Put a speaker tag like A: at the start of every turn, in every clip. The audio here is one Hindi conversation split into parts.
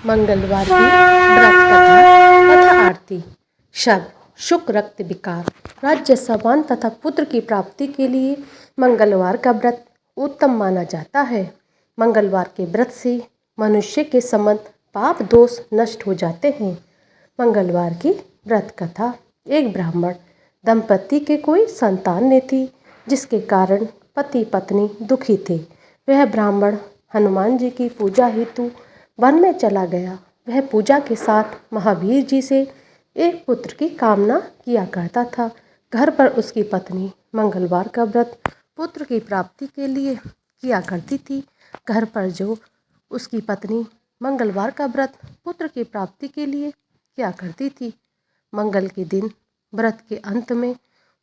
A: मंगलवार की व्रत कथा तथा आरती। शब्द शुक रक्त विकार। राज्य सम्मान तथा पुत्र की प्राप्ति के लिए मंगलवार का व्रत उत्तम माना जाता है। मंगलवार के व्रत से मनुष्य के समस्त पाप दोष नष्ट हो जाते हैं। मंगलवार की व्रत कथा। एक ब्राह्मण दंपति के कोई संतान नहीं थी, जिसके कारण पति पत्नी दुखी थे। वह ब्राह्मण हनुमान जी की पूजा हेतु वन में चला गया। वह पूजा के साथ महावीर जी से एक पुत्र की कामना किया करता था। घर पर उसकी पत्नी मंगलवार का व्रत पुत्र की प्राप्ति के लिए किया करती थी। घर पर जो उसकी पत्नी मंगलवार का व्रत पुत्र की प्राप्ति के लिए किया करती थी, मंगल के दिन व्रत के अंत में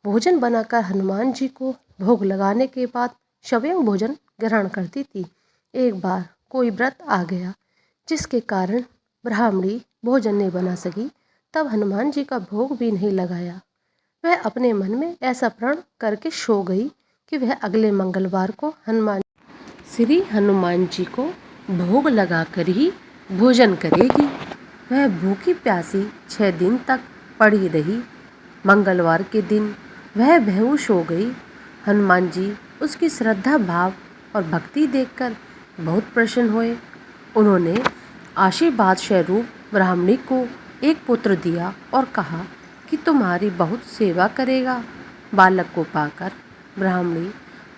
A: भोजन बनाकर हनुमान जी को भोग लगाने के बाद स्वयं भोजन ग्रहण करती थी। एक बार कोई व्रत आ गया, जिसके कारण ब्राह्मणी भोजन नहीं बना सकी। तब हनुमान जी का भोग भी नहीं लगाया। वह अपने मन में ऐसा प्रण करके सो गई कि वह अगले मंगलवार को श्री हनुमान जी को भोग लगाकर ही भोजन करेगी। वह भूखी प्यासी 6 दिन तक पड़ी रही। मंगलवार के दिन वह बेहोश हो गई। हनुमान जी उसकी श्रद्धा भाव और भक्ति देखकर बहुत प्रसन्न हुए। उन्होंने आशीर्वाद स्वरूप ब्राह्मणी को एक पुत्र दिया और कहा कि तुम्हारी बहुत सेवा करेगा। बालक को पाकर ब्राह्मणी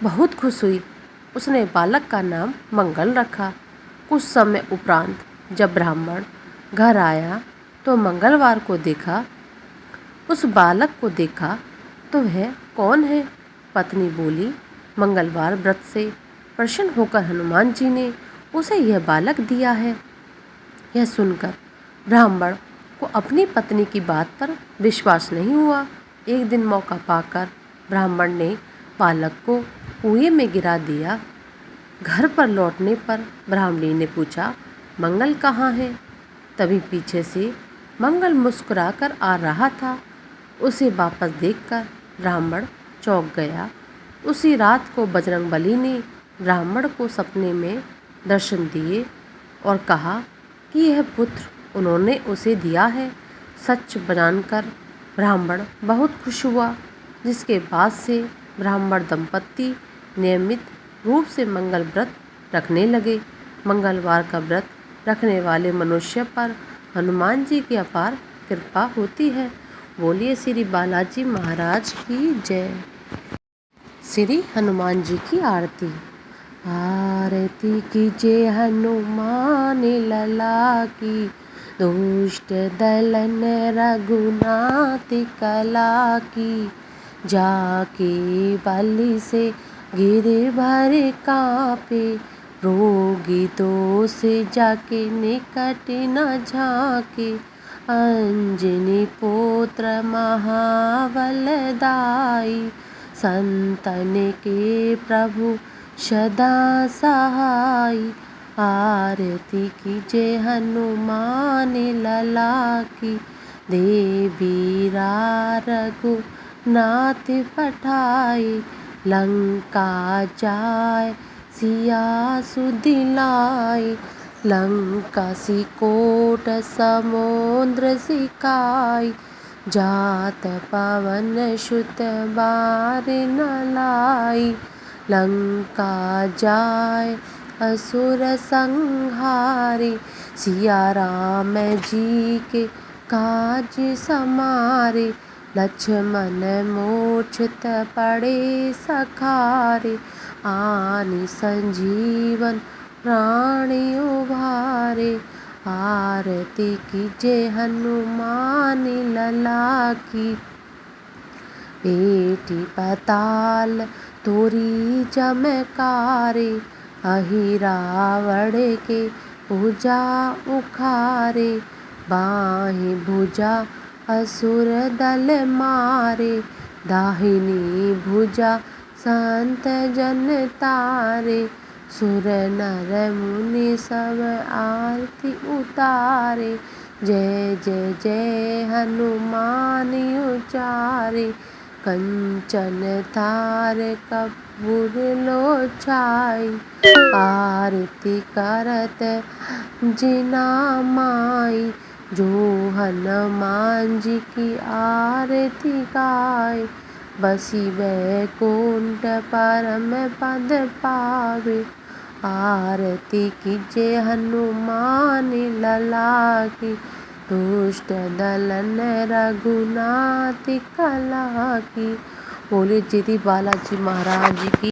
A: बहुत खुश हुई। उसने बालक का नाम मंगल रखा। कुछ समय उपरांत जब ब्राह्मण घर आया तो मंगलवार को देखा, उस बालक को देखा तो वह कौन है? पत्नी बोली, मंगलवार व्रत से प्रसन्न होकर हनुमान जी ने उसे यह बालक दिया है। यह सुनकर ब्राह्मण को अपनी पत्नी की बात पर विश्वास नहीं हुआ। एक दिन मौका पाकर ब्राह्मण ने बालक को कुएं में गिरा दिया। घर पर लौटने पर ब्राह्मणी ने पूछा, मंगल कहाँ है? तभी पीछे से मंगल मुस्कुराकर आ रहा था। उसे वापस देखकर ब्राह्मण चौंक गया। उसी रात को बजरंगबली ने ब्राह्मण को सपने में दर्शन दिए और कहा कि यह पुत्र उन्होंने उसे दिया है। सच जानकर ब्राह्मण बहुत खुश हुआ, जिसके बाद से ब्राह्मण दंपति नियमित रूप से मंगल व्रत रखने लगे। मंगलवार का व्रत रखने वाले मनुष्य पर हनुमान जी की अपार कृपा होती है। बोलिए श्री बालाजी महाराज की जय। श्री हनुमान जी की आरती। आरती कीजिए हनुमान लला की, दुष्ट दलन रघुनाथ कला की। जाके बलि से गिर भर कांपे, रोगी तो से जाके निकट न झाके। अंजनी पुत्र महाबलदाई, संतन के प्रभु सदा सहाय। आरती कीजिए हनुमान लला की, देवी रघुनाथ पठाई। लंका जाय सिया सुदिलाई, लंका सिकोट समुद्र सिकाई। जात पवन सुत बार न लाई, लंका जाय असुर संहारे। सिया राम जी के काज समारे, लक्ष्मण मूर्छित पड़े सखारे। आनि संजीवन प्राण उभारे, आरती कीजिए हनुमान लला की। बेटी पताल तोरी चमकारे, अहि रावण के भुजा उखारे। बाहि भुजा असुर दल मारे, दाहिनी भुजा संत जन तारे। सुर नर मुनि सब आरती उतारे, जय जय जय हनुमान उचारे। कंचन थार कपूर लोचाई, आरती करत जिना माई। जो हनुमान जी की आरती गाए, बसी वैकुंठ परम पद पावे। आरती कीजे हनुमान लला की, दुष्ट दलन रघुनाथ कला की। बोले श्री बालाजी महाराज की।